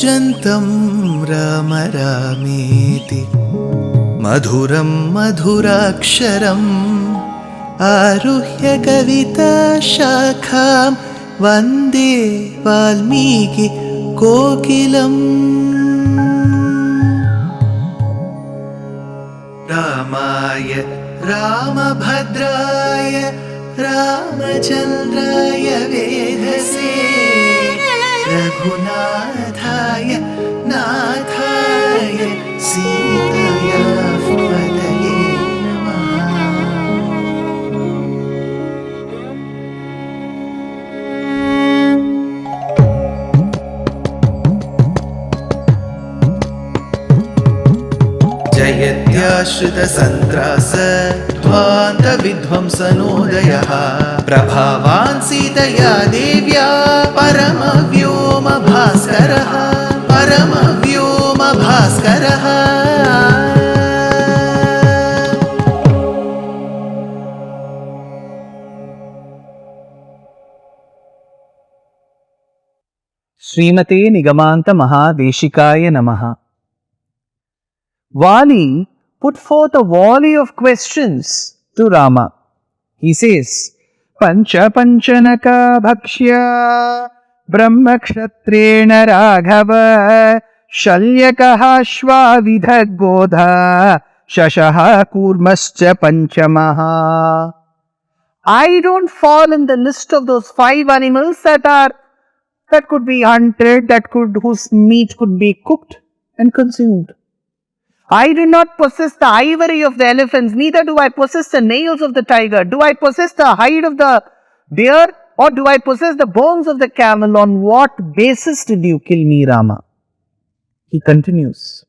कूजन्तं राम रामेति मधुरं मधुराक्षरम् आरुह्य कविताशाखां वन्दे वाल्मीकि कोकिलम्। रामाय रामभद्राय रामचन्द्राय वेधसे रघुनाथाय नाथाय सीताया पतये नमः। जयत्याश्रितसन्त्रास ध्वान्तविध्वंसनोदयः प्रभावान् सीतया देव्या परमव्योमभास्करः परमव्योमभास्करः। श्रीमते निगमान्त महादेशिकाय नमः। Vali put forth a volley of questions to Rama. He says, Pancha Panchanaka Bhakshya Brahma Kshatrena Raghava Shalyakaha Shvavidha Godha Shashaha Kurmascha Panchamaha. I don't fall in the list of those 5 animals that could be hunted, whose meat could be cooked and consumed. I do not possess the ivory of the elephants, neither do I possess the nails of the tiger. Do I possess the hide of the deer, or do I possess the bones of the camel? On what basis did you kill me, Rama? He continues,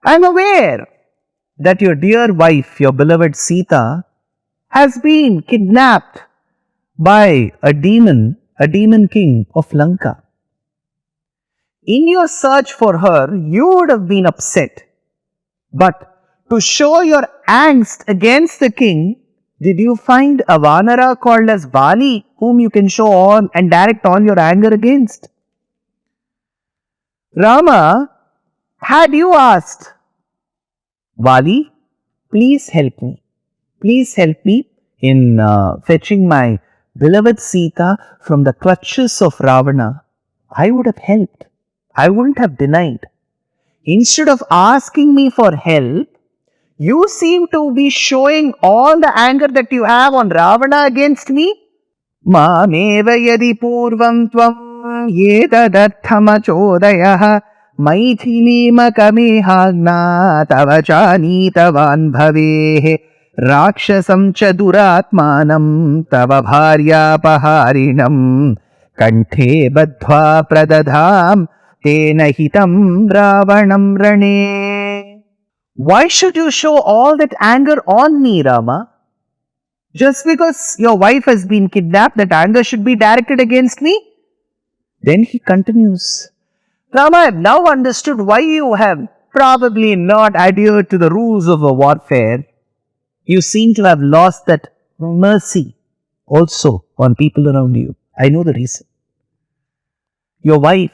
I am aware that your dear wife, your beloved Sita, has been kidnapped by a demon king of Lanka. In your search for her, you would have been upset. But to show your angst against the king, did you find a Vanara called as Vali, whom you can show on and direct all your anger against? Rama, had you asked, Vali, please help me. Please help me in fetching my beloved Sita from the clutches of Ravana, I would have helped. I wouldn't have denied. Instead of asking me for help, you seem to be showing all the anger that you have on Ravana against me. Mameva yadi purvam tvam yetadarthama chodayah maithili makamehagna tavachani tavan bhaveh rakshasam cha duratmanam tava bharya paharinam kanthe badhva pradadham tena hitam ravanam rane. Why should you show all that anger on me, Rama? Just because your wife has been kidnapped, that anger should be directed against me? Then he continues, Rama, I have now understood why you have probably not adhered to the rules of a warfare. You seem to have lost that mercy also on people around you. I know the reason. Your wife,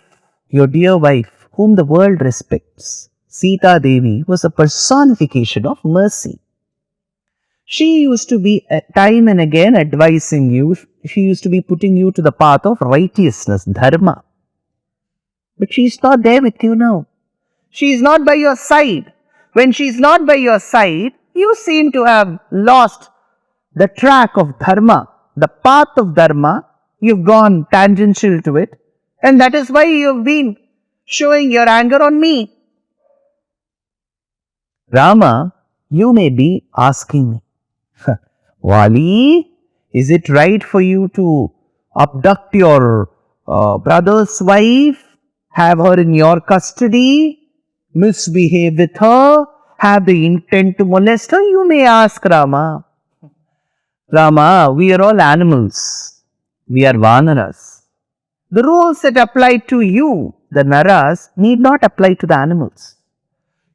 your dear wife, whom the world respects, Sita Devi, was a personification of mercy. She used to be time and again advising you. She used to be putting you to the path of righteousness, dharma. But she is not there with you now. She is not by your side. When she is not by your side, you seem to have lost the track of dharma, the path of dharma. You've gone tangential to it. And that is why you've been showing your anger on me. Rama, you may be asking me, Vali, is it right for you to abduct your brother's wife, have her in your custody, misbehave with her, have the intent to molest her? You may ask Rama. Rama, we are all animals. We are Vanaras. The rules that apply to you, the Naras, need not apply to the animals.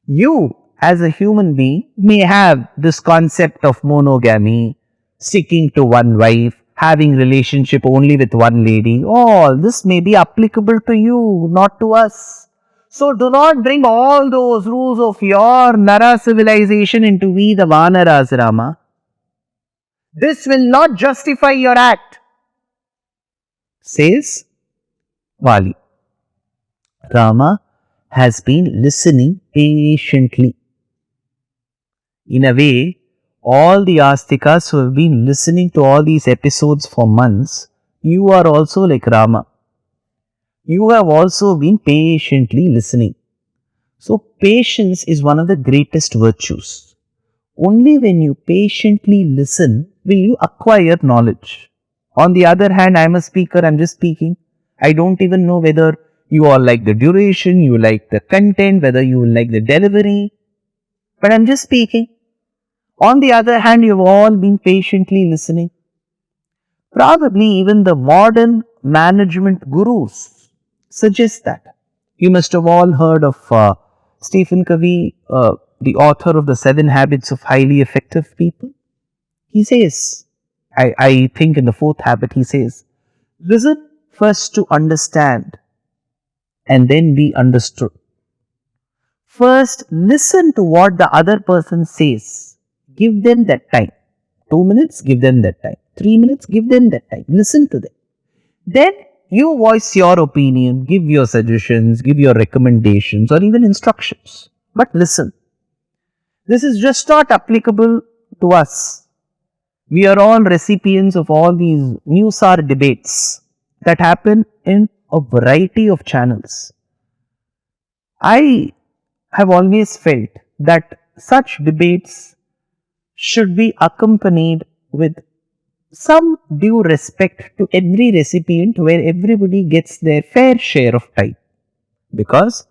You, as a human being, may have this concept of monogamy, sticking to one wife, having relationship only with one lady. All this may be applicable to you, not to us. So do not bring all those rules of your Nara civilization into we the Vanaras, Rama. This will not justify your act, says Vali. Rama has been listening patiently. In a way, all the Astikas who have been listening to all these episodes for months, you are also like Rama. You have also been patiently listening. So, patience is one of the greatest virtues. Only when you patiently listen will you acquire knowledge. On the other hand, I am a speaker, I am just speaking. I don't even know whether you all like the duration, you like the content, whether you like the delivery, but I am just speaking. On the other hand, you have all been patiently listening. Probably even the modern management gurus suggest that. You must have all heard of Stephen Covey, the author of the 7 Habits of Highly Effective People. He says, I think in the 4th habit, he says, listen first to understand and then be understood. First, listen to what the other person says. Give them that time. 2 minutes, give them that time. 3 minutes, give them that time. Listen to them. Then you voice your opinion, give your suggestions, give your recommendations or even instructions. But listen. This is just not applicable to us. We are all recipients of all these newsar debates that happen in a variety of channels. I have always felt that such debates should be accompanied with some due respect to every recipient, where everybody gets their fair share of time. Because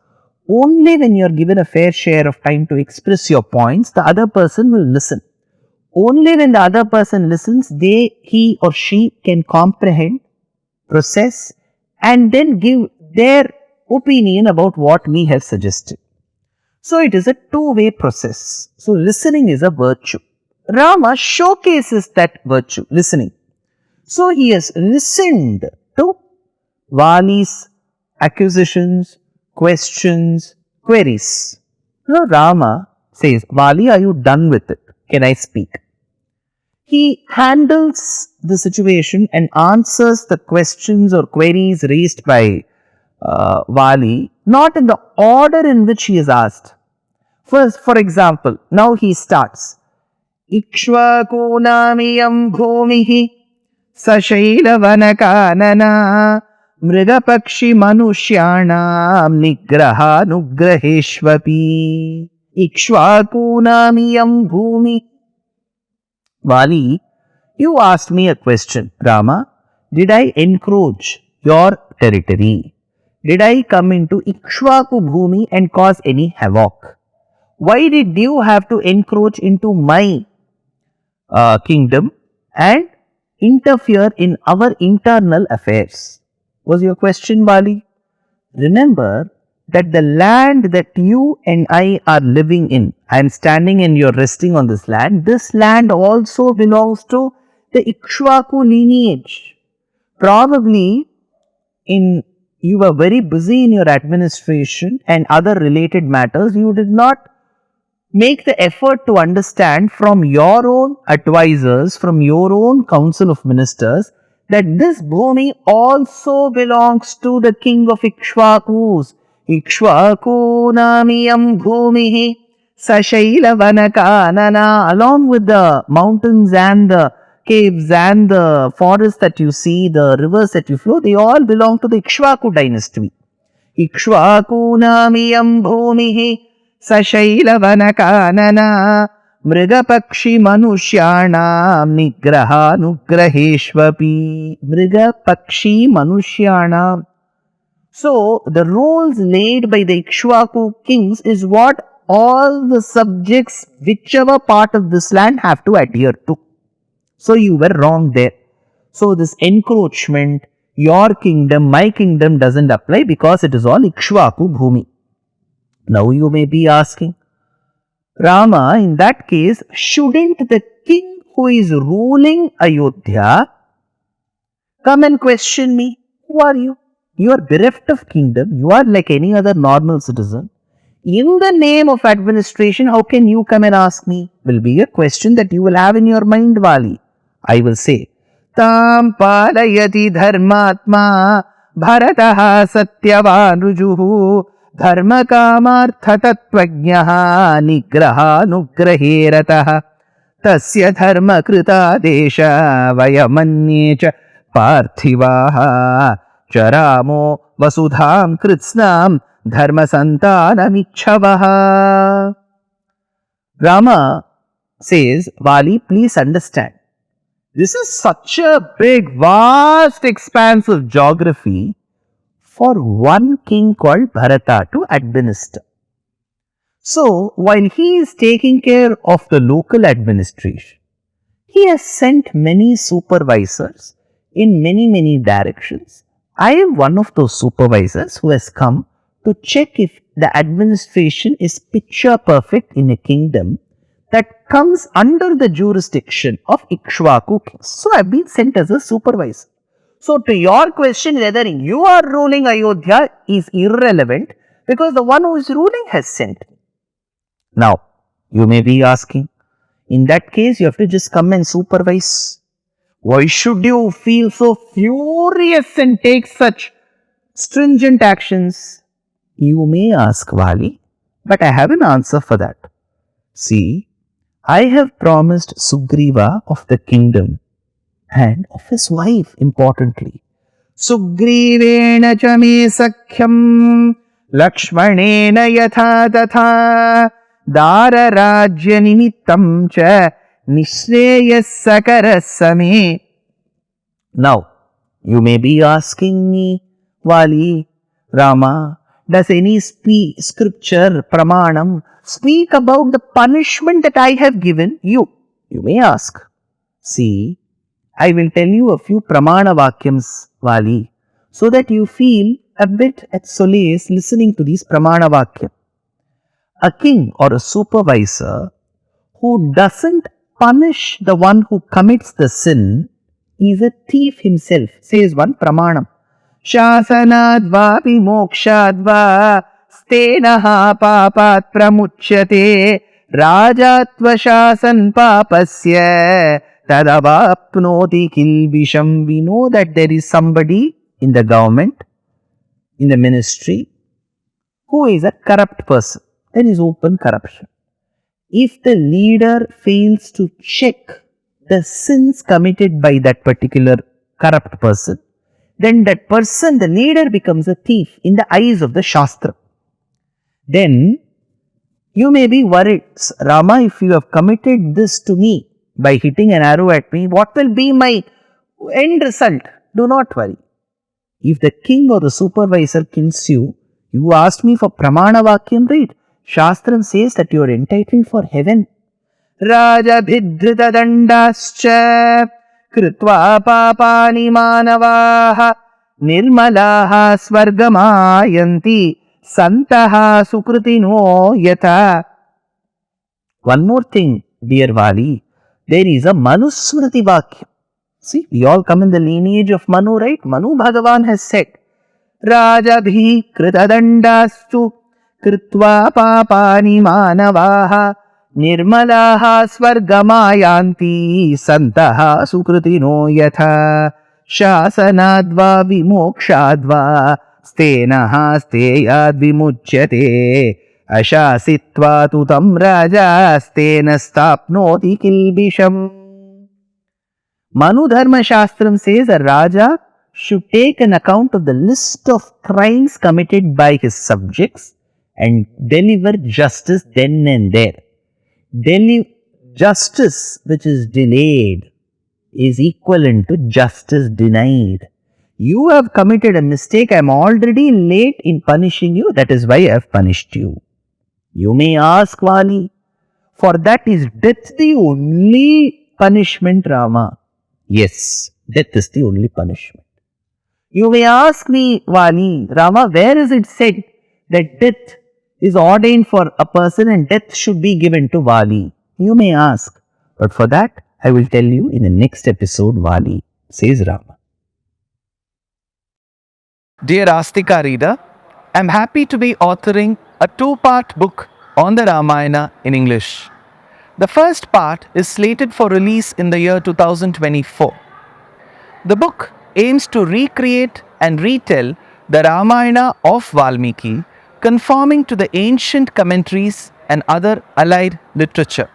only when you are given a fair share of time to express your points, the other person will listen. Only when the other person listens, he or she can comprehend, process, and then give their opinion about what we have suggested. So it is a two-way process. So listening is a virtue. Rama showcases that virtue, listening. So he has listened to Vali's accusations, questions, queries. Now Rama says, Vali, are you done with it? Can I speak? He handles the situation and answers the questions or queries raised by Vali, not in the order in which he is asked. First, for example, now he starts. Ikshvakunamiyam bhumihi sashailavanakana mrigapakshi manushyanam nigrahanugraheshvapi. Ikshvakunamiyam bhumi. Vali, you asked me a question, Rama. Did I encroach your territory? Did I come into Ikshvaku bhumi and cause any havoc? Why did you have to encroach into my kingdom and interfere in our internal affairs? Was your question, Bali? Remember that the land that you and I are living in, I am standing and you are resting on this land also belongs to the Ikshvaku lineage. Probably you were very busy in your administration and other related matters, you did not make the effort to understand from your own advisors, from your own council of ministers, that this bhumi also belongs to the king of Ikshvakus. Ikshvaku namiyam bhumihi sashaila vanakanana. Along with the mountains and the caves and the forests that you see, the rivers that you flow, they all belong to the Ikshvaku dynasty. Ikshvaku namiyam bhumihi sashailavanakana mrigapakshi manushyanam nigrahanugraheshvapi. Mrigapakshi manushyanam. So, the rules laid by the Ikshvaku kings is what all the subjects, whichever part of this land, have to adhere to. So, you were wrong there. So, this encroachment, your kingdom, my kingdom doesn't apply because it is all Ikshvaku bhumi. Now you may be asking, Rama, in that case, shouldn't the king who is ruling Ayodhya come and question me. Who are you? You are bereft of kingdom. You are like any other normal citizen. In the name of administration, how can you come and ask me? Will be a question that you will have in your mind, Vali. I will say, Tam palayati dharmatma bharataha satyavan rujuhu dharma kamartha tatvajnaha nigraha nugrahe ratah tasya dharma krita desha vayamanye cha parthivaha charamo vasudham kritsnam dharma santanamichhavaha. Rama says, Vali, please understand. This is such a big, vast expanse of geography for one king called Bharata to administer. So, while he is taking care of the local administration, he has sent many supervisors in many directions. I am one of those supervisors who has come to check if the administration is picture perfect in a kingdom that comes under the jurisdiction of Ikshvaku kings. So I have been sent as a supervisor. So to your question whether you are ruling Ayodhya is irrelevant because the one who is ruling has sent me. Now, you may be asking, in that case you have to just come and supervise. Why should you feel so furious and take such stringent actions? You may ask, Vali, but I have an answer for that. See, I have promised Sugriva of the kingdom and of his wife, importantly. Sugrivena cha me sakhyam Lakshmanena yatha tatha Dara rajya nimittam cha Nishreyassakarasame. Now, you may be asking me, Vali, Rama, does any scripture, pramanam, speak about the punishment that I have given you? You may ask. See, I will tell you a few pramana vakyams, Vali, so that you feel a bit at solace listening to these pramana vakyam. A king or a supervisor who doesn't punish the one who commits the sin is a thief himself, says one pramanam. Shasanadva mokshadva stenaha papat pramuchyate rajatva shasan papasya tadavapnoti kilbisham. We know that there is somebody in the government, in the ministry, who is a corrupt person. There is open corruption. If the leader fails to check the sins committed by that particular corrupt person, then that person, the leader, becomes a thief in the eyes of the Shastra. Then you may be worried, Rama, if you have committed this to me by hitting an arrow at me, what will be my end result? Do not worry. If the king or the supervisor kills you, you asked me for pramana vakyam, right? Shastram says that you are entitled for heaven. Raja bhidrita dandascha krutva papani manavaha nirmalaha swargamayanti santaha sukritino yata. One more thing, dear Vali, there is a Manusmriti Vakyam. See, we all come in the lineage of Manu, right? Manu Bhagavan has said, Raja bhi krita dandastu krutva papani manavaha nirmalaha swargamayanti santaha sukritino yatha shasanadva vimokshadva stenaha steyad vimuchyate ashasitva tutam raja stena stapnoti kilbisham. Manu Dharma Shastram says a Raja should take an account of the list of crimes committed by his subjects and deliver justice then and there. Justice which is delayed is equivalent to justice denied. You have committed a mistake, I am already late in punishing you, that is why I have punished you. You may ask, Vali, for that is death the only punishment, Rama? Yes, death is the only punishment. You may ask me, Vali, Rama, where is it said that death is ordained for a person and death should be given to Vali? You may ask, but for that I will tell you in the next episode, Vali, says Rama. Dear Astika reader, I'm happy to be authoring a two-part book on the Ramayana in English. The first part is slated for release in the year 2024. The book aims to recreate and retell the Ramayana of Valmiki, conforming to the ancient commentaries and other allied literature.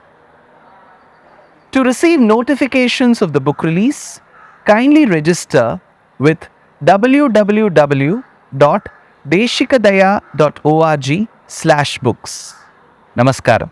To receive notifications of the book release, kindly register with www.deshikadaya.org/books. Namaskaram.